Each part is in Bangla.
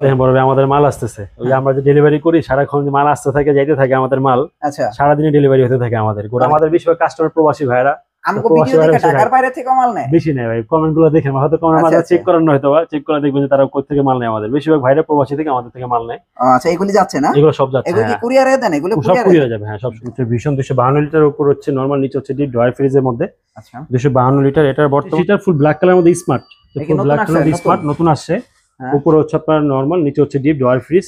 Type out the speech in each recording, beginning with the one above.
দেখেন বড় ভাই আমাদের মাল আসতেছে, ওই আমরা যে ডেলিভারি করি সারাক্ষণ যে মাল আসতে থাকে যাইতে থাকে আমাদের মাল। আচ্ছা, সারাদিনে ডেলিভারি হতে থাকে আমাদের। আমাদের বেশিরভাগ কাস্টমার প্রবাসী ভাইরা, আমগো প্রবাসী ভিডিও ভাইরা দেখে ঢাকার বাইরে থেকে মাল নেয়। বেশি নেয় ভাই। কমেন্ট গুলো দেখেন, হয়তো কমেন্ট আচ্ছা, মাঝে চেক করেন না, হয়তো চেক করে দেখবেন যে তারা কোথা থেকে মাল নেয়। আমাদের বেশিরভাগ ভাইরা প্রবাসী থেকে আমাদের থেকে মাল নেয়। আচ্ছা, এগুলি যাচ্ছে না? এগুলো সব যাচ্ছে। এগুলো কি হ্যাঁ, কুরিয়ারে দেন? এগুলো সব কুরিয়ারে কুরিয়ারে যাবে। হ্যাঁ, সব ভীষণ 252 লিটার উপর হচ্ছে নরমাল, নিচে হচ্ছে ডিপ ড্রয়ার ফ্রিজের মধ্যে। আচ্ছা, 252 লিটার। এটার বর্তমান লিটার ফুল ব্ল্যাক কালার মধ্যে স্মার্ট, ফুল ব্ল্যাক কালার মধ্যে স্মার্ট নতুন আসছে। উপরে হচ্ছে আপনার নরমাল, নিচে হচ্ছে ডিপ ড্রয়ার ফ্রিজ।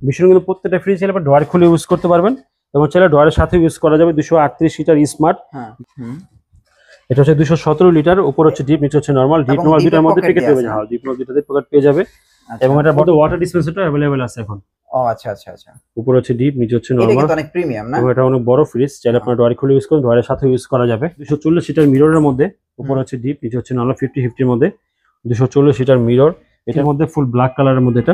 ভীষণ কিন্তু প্রত্যেকটা ফ্রিজ চাইলে ড্রয়ার খুলে ইউজ করতে পারবেন, এবং চাইলে ড্রয়ারের সাথে ইউজ করা যাবে। 238 লিটার স্মার্ট। এটা হচ্ছে 217 লিটার, উপর হচ্ছে ডিপ, নিচে হচ্ছে নরমাল। ডিপ নরমাল দুটার মধ্যে প্যাকেট পেয়ে যাবে। হ্যাঁ, ডিপ নরমাল দুটাতে প্যাকেট পেয়ে যাবে। এবং এটার মধ্যে ওয়াটার ডিসপেন্সারটা अवेलेबल আছে এখন। ও আচ্ছা আচ্ছা আচ্ছা। উপর হচ্ছে ডিপ, নিচে হচ্ছে এটা নরমাল। কিন্তু অনেক প্রিমিয়াম না? এবং এটা অনেক বড় ফ্রিজ, চাইলে আপনারা ড্রয়ার খুলে ইউজ করুন, ড্রয়ারের সাথে ইউজ করা যাবে। 240 লিটার মিররের মধ্যে, উপর হচ্ছে ডিপ, নিচে হচ্ছে নরমাল। 50-50 এর মধ্যে 240 লিটার মিরর। এটার মধ্যে ফুল ব্ল্যাক কালারের মধ্যে এটা।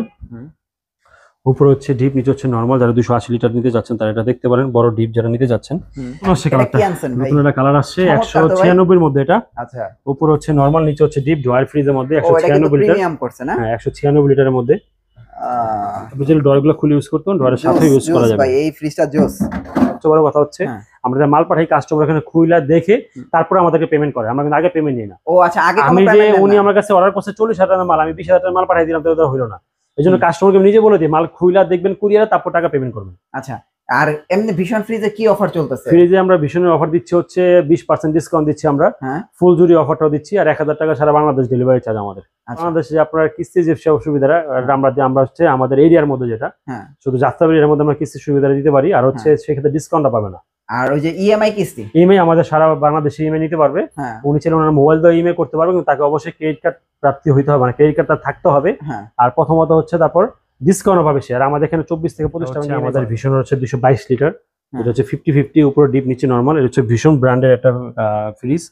উপরে হচ্ছে ডিপ, নিচে হচ্ছে নরমাল। যারা 280 লিটার নিতে যাচ্ছেন তারা এটা দেখতে পারেন। বড় ডিপ যারা নিতে যাচ্ছেন, নতুন একটা কালার আসছে 196 এর মধ্যে এটা। আচ্ছা, উপরে হচ্ছে নরমাল, নিচে হচ্ছে ডিপ ড্রয়ার ফ্রিজের মধ্যে 196 লিটার। প্রিমিয়াম করছে না? হ্যাঁ, 196 লিটারের মধ্যে। আপনি যদি ড্রয়ারগুলো খুলে ইউজ করতেন, ড্রয়ারের সাথে ইউজ করা যাবে। ভাই এই ফ্রিজটা জোস। সবচেয়ে বড় কথা হচ্ছে আমরা মাল পাঠাই, কাস্টমার এখানে খুইলা দেখে তারপরে আমাদেরকে পেমেন্ট করে। আমরা কিন্তু আগে পেমেন্ট নিই না। ও আচ্ছা, আগে আমি যে উনি আমার কাছে অর্ডার করছে 40,000 টাকার মাল, আমি 20,000 টাকার মাল পাঠাই দিলাম, তাহলে হইলো না। এই জন্য কাস্টমারকে নিজে বলে দিই মাল খুইলা দেখবেন কুরিয়ারে, তারপর টাকা পেমেন্ট করবেন। আচ্ছা, আর এমনি ভীষণ ফ্রিজে কি অফার চলতেছে? ফ্রিজে আমরা ভীষণের অফার দিচ্ছি হচ্ছে 20% ডিসকাউন্ট দিচ্ছি আমরা। ফুল জুড়ি অফারটাও দিচ্ছি, আর 1000 টাকা সারা বাংলাদেশ ডেলিভারি চার্জ আমাদের। বাংলাদেশে আপনার কিস্তি যে সুবিধাটা আমরা হচ্ছে আমাদের এরিয়ার মধ্যে যেটা শুধু যাত্রাবাড়ি এর মধ্যে আমরা কিস্তি সুবিধা দিতে পারি, আর হচ্ছে সেক্ষেত্রে ডিসকাউন্টটা পাবে না। আর ওই যে ইএমআই কিস্তি, ইএমআই আমাদের সারা বাংলাদেশে ইএমআই নিতে পারবে। উনি চাইলে ওনার মোবাইল দিয়ে ইএমআই করতে পারবে, কিন্তু তাকে অবশ্যই ক্রেডিট কার্ড প্রাপ্তি হইতে হবে, মানে ক্রেডিট কার্ডটা থাকতে হবে। আর প্রথমত হচ্ছে তারপর ডিসকাউন্ট পাবে সে। আর আমাদের এখানে 24 থেকে 25 টাকা। আমাদের ভীষণ হচ্ছে 222 লিটার। এটা হচ্ছে 50-50, উপরে ডিপ, নিচে নরমাল। এটা হচ্ছে ভীষণ ব্র্যান্ডের একটা ফ্রিজ।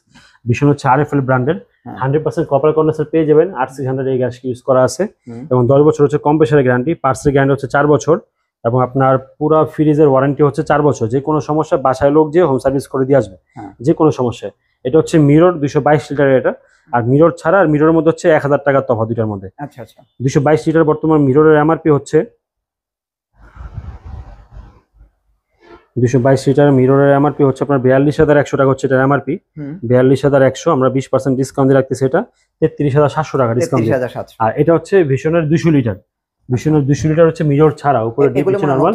ভীষণ হচ্ছে আরএফএল ব্র্যান্ডের। 100% কপার কন্ডেন্সার পেয়ে যাবেন। 8600 এই গ্যাস ইউজ করা আছে, এবং 10 বছর হচ্ছে কম্প্রেসারের গ্যারান্টি। পার্টসের গ্যারান্টি হচ্ছে 4 বছর, এবং আপনার পুরো ফ্রিজের ওয়ারেন্টি হচ্ছে 4 বছর। যে কোনো সমস্যা বাসায় লোক যে হোম সার্ভিস করে দিয়ে আসবে, যে কোনো সমস্যায়। এটা হচ্ছে মিরর 222 লিটারের এটা। আর মিরর ছাড়া, আর মিররের মধ্যে হচ্ছে 1000 টাকার তফাৎ দুইটার মধ্যে। আচ্ছা আচ্ছা। 222 লিটার বর্তমান মিররের এমআরপি হচ্ছে 222 লিটার মিররের এমআরপি হচ্ছে আপনার 42,100 টাকা হচ্ছে এটার এমআরপি। 42,100 আমরা 20% ডিসকাউন্ট দিয়ে রাখতেছি। এটা 33,700 টাকা ডিসকাউন্ট। আর এটা হচ্ছে ভীষণের 200 লিটার। ভীষণের 200 লিটার হচ্ছে মিরর ছাড়া, উপরে ডিপ, নিচে নরমাল।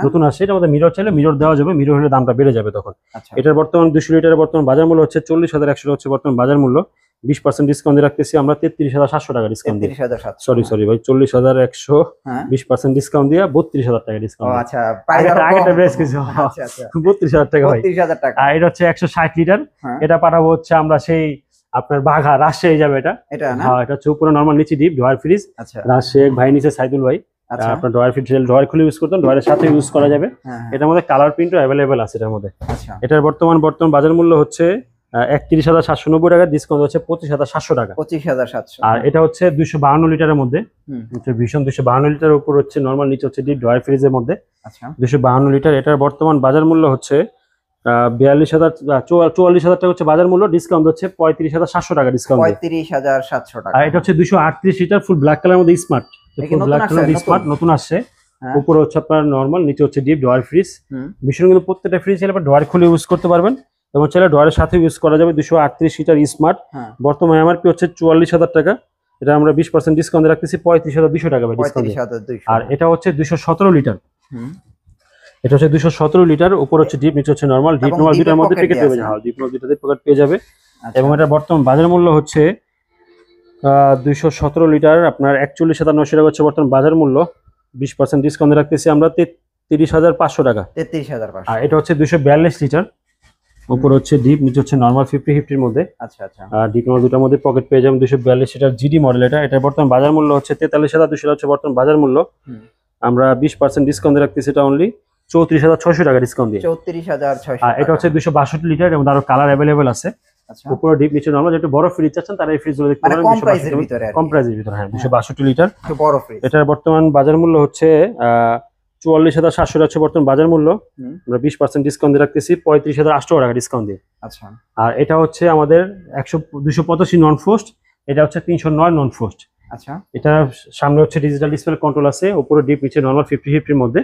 নতুন আসছে এটা, আমাদের মিরর চাইলে মিরর দেওয়া যাবে। মিরর হলে দামটা বেড়ে যাবে তখন। এটার বর্তমান 200 লিটারের বর্তমান বাজার মূল্য হচ্ছে 40,100 হচ্ছে বর্তমান বাজার মূল্য। 20% ডিসকাউন্ট দিয়ে রাখতেছি আমরা 33,700 টাকা ডিসকাউন্ট দিয়ে। সরি ভাই, 40,100 20% ডিসকাউন্ট দিয়ে 32,000 টাকা ডিসকাউন্ট। আচ্ছা, আগেটা প্রাইস কিছু 32,000 টাকা ভাই। 32,000 টাকা। আর এটা হচ্ছে 160 লিটার। এটা পাঠাবো হচ্ছে আমরা সেই আপনার বাঘা, রাজশাহী যাবে এটা। হ্যাঁ, এটা হচ্ছে উপরে নরমাল, নিচে ডিপ ড্রয়ার ফ্রিজ। রাজশাহী ভাই নিচে সাইদুল ভাই। আপনার ড্রয়ার ফ্রিজ ড্রয়ার খুলে ইউজ করতেন, ড্রয়ারের সাথে ইউজ করা যাবে। এটার মধ্যে কালার প্রিন্টও अवेलेबल আছে এটার মধ্যে। এটার বর্তমান বাজার মূল্য হচ্ছে 31,790 টাকা, ডিসকাউন্ট হচ্ছে 25,700 টাকা। 25,700। আর এটা হচ্ছে 252 লিটারের মধ্যে। ভীষণ 252 লিটারের উপর হচ্ছে নরমাল, নিচে হচ্ছে ডিপ ড্রয়ার ফ্রিজের মধ্যে। 252 লিটার। এটার বর্তমান বাজার মূল্য হচ্ছে 44,000 টাকা হচ্ছে বাজার মূল্য। ডিসকাউন্ট হচ্ছে 35,700 টাকা ডিসকাউন্ট। 35,700 টাকা। আর এটা হচ্ছে 238 লিটার ফুল ব্ল্যাক কালারের মধ্যে স্মার্ট। ব্ল্যাক কালার স্মার্ট নতুন আসছে। উপরে হচ্ছে আপনার নরমাল, নিচে হচ্ছে ডিপ ড্রয়ার ফ্রিজ। ভীষণ কিন্তু প্রত্যেকটা ফ্রিজ চাইলে ড্রয়ার খুলে ইউজ করতে পারবেন, এবং চাইলে ড্রয়ারের সাথে ইউজ করা যাবে। 238 লিটার স্মার্ট। বর্তমান এমআরপি হচ্ছে 44,000 টাকা। এটা আমরা 20% ডিসকাউন্ট রাখতেছি 35,200 টাকা ডিসকাউন্ট। আর এটা হচ্ছে 217 লিটার। এটা হচ্ছে 217 লিটার, উপর হচ্ছে ডিপ, নিচে হচ্ছে নরমাল। ডিপ নরমাল দুটার মধ্যে প্যাকেট পেয়ে যাবে। ডিপ নরমাল দুটাতে প্যাকেট পেয়ে যাবে। এবং এটা বর্তমান বাজার মূল্য হচ্ছে 217 লিটার আপনার 41,900 টাকা হচ্ছে বর্তমান বাজার মূল্য। 20% ডিসকাউন্ট রাখতেছি আমরা 33,500 টাকা। 33,500। আর এটা হচ্ছে 242 লিটার, উপর হচ্ছে ডিপ, নিচে হচ্ছে নরমাল। 50-50 এর মধ্যে। আচ্ছা আচ্ছা। আর ডিপ নরমাল দুটার মধ্যে পকেট পেয়ে যাবেন। 242 লিটার জিডি মডেল এটা। এটার বর্তমান বাজার মূল্য হচ্ছে 43,200 হচ্ছে বর্তমান বাজার মূল্য। আমরা 20% ডিসকাউন্ট রাখতেছি এটা অনলি 34,600 টাকা ডিসকাউন্ট দিয়ে। 34,600। আর এটা হচ্ছে 262 লিটার, এবং তার কালার अवेलेबल আছে। উপরে ডিপ, নিচে নরমাল। যেটা বড় ফ্রিজ চাচ্ছেন তারা এই ফ্রিজগুলো দেখতে পারেন। কম প্রাইসের ভিতরে। কম প্রাইসের ভিতরে, হ্যাঁ। 262 লিটার বড় ফ্রিজ। এটার বর্তমান বাজার মূল্য হচ্ছে 44,700 হচ্ছে বর্তমান বাজার মূল্য। আমরা 20% ডিসকাউন্ট দিয়ে রাখতেছি 35,800 টাকা ডিসকাউন্ট দিয়ে। আর এটা হচ্ছে আমাদের 285 নন ফ্রোস্ট। এটা হচ্ছে 309 নন ফ্রোস্ট। আচ্ছা, এটা সামনে হচ্ছে ডিজিটাল ডিসপ্লে কন্ট্রোল আছে, উপরে ডিপ, নিচে নরমাল 50-50 এর মধ্যে।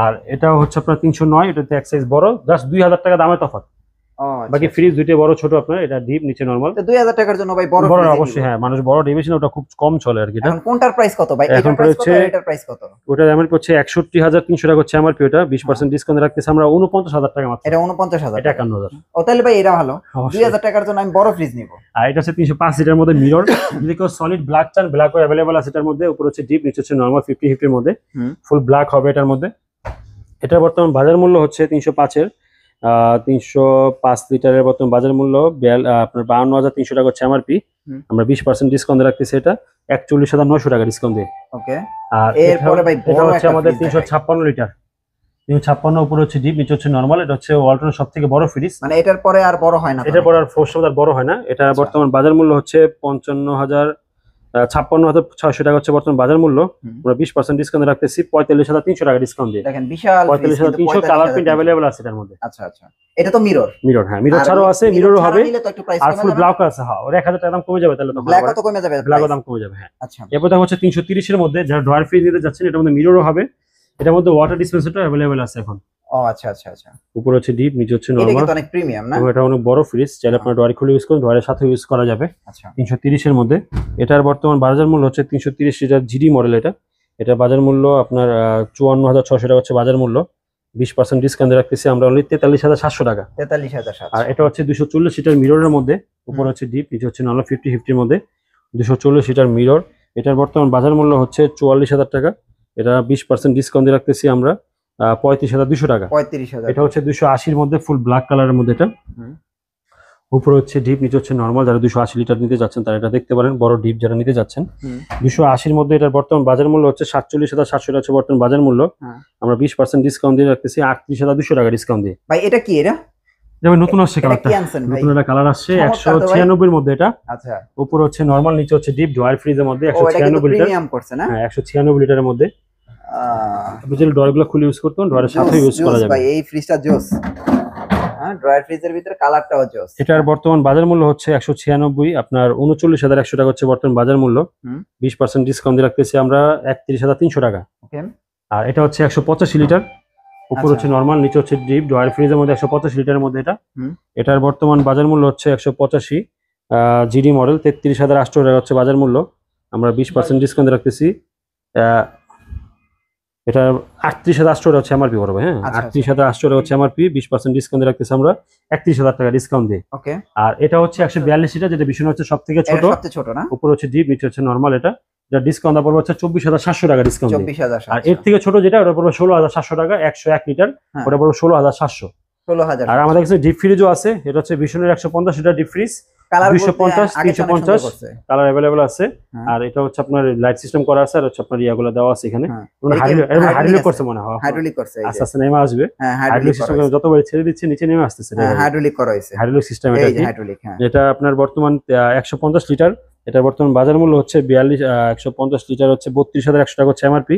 আর এটা হচ্ছে আপনার 309, এটাতে এক সাইজ বড়, জাস্ট 2000 টাকা দামের তফাৎ। বাকি ফ্রিজ দুইটা বড় ছোট আপনার, এটা ডিপ নিচে নরমাল। 2000 টাকার জন্য ভাই বড় বড় অবশ্যই, হ্যাঁ মানুষ বড় ডিভিশন ওটা খুব কম চলে আর কি। এটা এখন কোনটার প্রাইস কত ভাই? এখন হচ্ছে এটার প্রাইস কত? ওটা এমআরপি হচ্ছে 61300 টাকা হচ্ছে এমআরপি, ওটা 20% ডিসকাউন্ট রাখতেছি আমরা 49000 টাকা মাত্র। এটা 49000, এটা 51000। ও তাহলে ভাই এটা ভালো, 2000 টাকার জন্য আমি বড় ফ্রিজ নিব। আর এটা হচ্ছে 305 লিটার মধ্যে মিরর, যদি কেউ সলিড ব্ল্যাক চান ব্ল্যাক अवेलेबल আছে এটার মধ্যে, উপর হচ্ছে ডিপ, নিচে হচ্ছে নরমাল 50-50 এর মধ্যে, ফুল ব্ল্যাক হবে এটার মধ্যে। এটার বর্তমান বাজার মূল্য হচ্ছে 305 এর 305 লিটারের বর্তমান বাজার মূল্য আপনার 52300 টাকা হচ্ছে এমআরপি। আমরা 20% ডিসকাউন্ট রাখতেছি, এটা 41900 টাকা ডিসকাউন্ট দিয়ে। ওকে, আর এরপরে ভাই এটা হচ্ছে আমাদের 356 লিটার, 356 উপরে হচ্ছে ডিপ, নিচে হচ্ছে নরমাল। এটা হচ্ছে ওয়ালটনের সবথেকে বড় ফ্রিজ, মানে এটার পরে আর বড় হয় না, এটার পরে আর ফোর্স আর বড় হয় না। এটা বর্তমান বাজার মূল্য হচ্ছে 56,600 টাকা হচ্ছে বর্তমান বাজার মূল্য। আমরা 20% ডিসকাউন্ট রাখতেছি 45,300 টাকা ডিসকাউন্ট দিয়ে। দেখেন বিশাল 45,300 কালার প্রিন্ট अवेलेबल আছে এটার মধ্যে। আচ্ছা আচ্ছা, এটা তো মিরর, হ্যাঁ মিরর ছাড়াও আছে, মিররও হবে, আর ফুল ব্ল্যাক ব্ল্যাক আছে। হ্যাঁ, ওর 1000 টাকা দাম কমে যাবে, তাহলে তখন ব্ল্যাক কত কমে যাবে? ব্ল্যাক দাম কমে যাবে, হ্যাঁ। আচ্ছা, এরপর হচ্ছে 330 এর মধ্যে যারা ড্রয়ার ফ্রিজ নিতে যাচ্ছেন, এটার মধ্যে মিররও হবে, এটার মধ্যে ওয়াটার ডিসপেন্সারটা अवेलेबल আছে এখন। ও আচ্ছা আচ্ছা আচ্ছা, উপরে হচ্ছে ডিপ, নিচে হচ্ছে এটা নরমাল। কিন্তু অনেক প্রিমিয়াম না? এটা অনেক বড় ফ্রিজ, চাইলে আপনারা ড্রয়ার খুলে ইউজ করুন, ড্রয়ারের সাথে ইউজ করা যাবে। আচ্ছা, 330 এর মধ্যে। এটার বর্তমান বাজার মূল্য হচ্ছে 330 লিটার জিডি মডেল। এটা বাজার মূল্য আপনার 54,600 টাকা হচ্ছে বাজার মূল্য। 20% ডিসকাউন্ট রাখতেছি আমরা অনলি 43,700 টাকা। 43,700। আর এটা হচ্ছে 240 লিটার মিররের মধ্যে, উপরে হচ্ছে ডিপ, নিচে হচ্ছে নরমাল 50-50 এর মধ্যে, 240 লিটার মিরর। এটার বর্তমান বাজার মূল্য হচ্ছে 44,000 টাকা। এটা 20% ডিসকাউন্ট রাখতেছি আমরা 35,200 টাকা। 35,000। এটা হচ্ছে 280 এর মধ্যে, ফুল ব্ল্যাক কালারের মধ্যে। এটা উপরে হচ্ছে ডিপ, নিচে হচ্ছে নরমাল। যারা 280 লিটার নিতে যাচ্ছেন তারা এটা দেখতে পারেন, বড় ডিপ যারা নিতে যাচ্ছেন। 280 এর মধ্যে এটার বর্তমান বাজার মূল্য হচ্ছে 47,700 টাকা হচ্ছে বর্তমান বাজার মূল্য। আমরা 20% ডিসকাউন্ট দিয়ে রাখতেছি 38,200 টাকা ডিসকাউন্ট দিয়ে। ভাই এটা কি? এটা যেমন নতুন আসছে কালারটা, নতুন একটা কালার আসছে 196 এর মধ্যে এটা। আচ্ছা, উপরে হচ্ছে নরমাল, নিচে হচ্ছে ডিপ, ড্রয়ার ফ্রিজের মধ্যে 196 লিটার প্রিমিয়াম করছে না? হ্যাঁ 196 লিটারের মধ্যে। বুঝলে ড্রয়ারগুলো খুলে ইউজ করতে, ড্রয়ারের সাথে ইউজ করা যাবে। ভাই এই ফ্রিজটা জোস, হ্যাঁ ড্রয়ার ফ্রিজের ভিতরে কালারটাও জোস। এটার বর্তমান বাজার মূল্য হচ্ছে 196, আপনার 39,100 টাকা হচ্ছে বর্তমান বাজার মূল্য। 20% ডিসকাউন্ট দিয়ে রাখতেছি আমরা 31,300 টাকা। ওকে, আর এটা হচ্ছে 185 লিটার, উপর হচ্ছে নরমাল, নিচে হচ্ছে ডিপ, ড্রয়ার ফ্রিজের মধ্যে 185 লিটারের মধ্যে এটা। এটার বর্তমান বাজার মূল্য হচ্ছে 185 জিডি মডেল, 33,800 টাকা হচ্ছে বাজার মূল্য। আমরা 20% ডিসকাউন্ট রাখতেছি এটা 38,800 টাকা হচ্ছে এমআরপি পড়বে। হ্যাঁ 38,800 টাকা হচ্ছে এমআরপি, 20% ডিসকাউন্ট রাখতেছি আমরা 31,000 টাকা ডিসকাউন্ট দিয়ে। ওকে, আর এটা হচ্ছে 142 লিটার, যেটা ভীষণ হচ্ছে সবথেকে ছোট, সবচেয়ে ছোট না? উপর হচ্ছে ডিপ, নিচে হচ্ছে নরমাল। এটা যার ডিসকাউন্ট পড়বে হচ্ছে 24,700 টাকা ডিসকাউন্ট। 24,700। আর এর থেকে ছোট যেটা, ওটা পড়বে 16,700 টাকা, 101 লিটার, ওটা পড়বে 16,700। 16,000। আর আমাদের কাছে ডিপ ফ্রিজও আছে, এটা হচ্ছে ভীষণের 150 litre deep fridge, 250, 350 colour available আছে। আর এটা হচ্ছে আপনার লাইট সিস্টেম করা আছে, আর হচ্ছে আপনার ইয়াগুলো দেওয়া আছে এখানে। হাইড্রোলিক করছে মনে হয়, হাইড্রোলিক করছে, আস্তে আস্তে নেমে আসবে। হাইড্রোলিক সিস্টেম যতবার ছেড়ে দিচ্ছে নিচে নেমে আসতেছে। হাইড্রোলিক করা হয়েছে, হাইড্রোলিক সিস্টেম এটা কি? হাইড্রোলিক, হ্যাঁ। এটা আপনার বর্তমান 150 লিটার, এটা বর্তমান বাজার মূল্য হচ্ছে 150 লিটার হচ্ছে 32,100 টাকা হচ্ছে এমআরপি।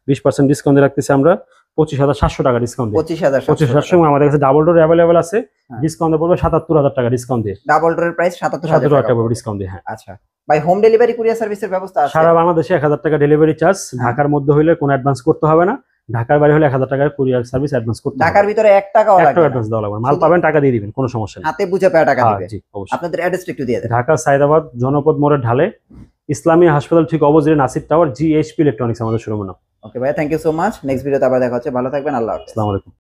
20% ডিসকাউন্ট রাখতেছি আমরা 25,700 টাকা ডিসকাউন্ট দিয়ে। 25,700। আমাদের কাছে ডাবল ডোর अवेलेबल আছে, ডিসকাউন্ট পড়বে 77,000 টাকা ডিসকাউন্ট দিয়ে। ডাবল ডোরের প্রাইস 77,000 টাকা ডিসকাউন্ট দিয়ে। হ্যাঁ, আচ্ছা ভাই, হোম ডেলিভারি কুরিয়ার সার্ভিসের ব্যবস্থা আছে সারা বাংলাদেশে? 1000 টাকা ডেলিভারি চার্জ। ঢাকার মধ্যে হইলে কোনো অ্যাডভান্স করতে হবে না, ঢাকার বাইরে হলে 1000 টাকার কুরিয়ার সার্ভিস অ্যাডভান্স করতে হবে। ঢাকার ভিতরে 1 টাকাও লাগবে না, অ্যাডভান্স দেওয়া লাগবে না, মাল পাবেন টাকা দিয়ে দিবেন, কোনো সমস্যা নেই, হাতে বুঝে পায় টাকা দিবেন। জি অবশ্যই। আপনাদের অ্যাড্রেসটা একটু দিয়ে দেন। ঢাকা সাইদাবাদ জনপদ মোড়ের ঢালে ইসলামী হাসপাতাল ঠিক অপোজিটে নাসির টাওয়ার, GHP ইলেকট্রনিক্স আমাদের শোরুম নাম। ওকে ভাই, thank you so much. Next ভিডিওতে আবার দেখা হচ্ছে, ভালো থাকবেন, আল্লাহ হাফেজ। আসসালামু আলাইকুম।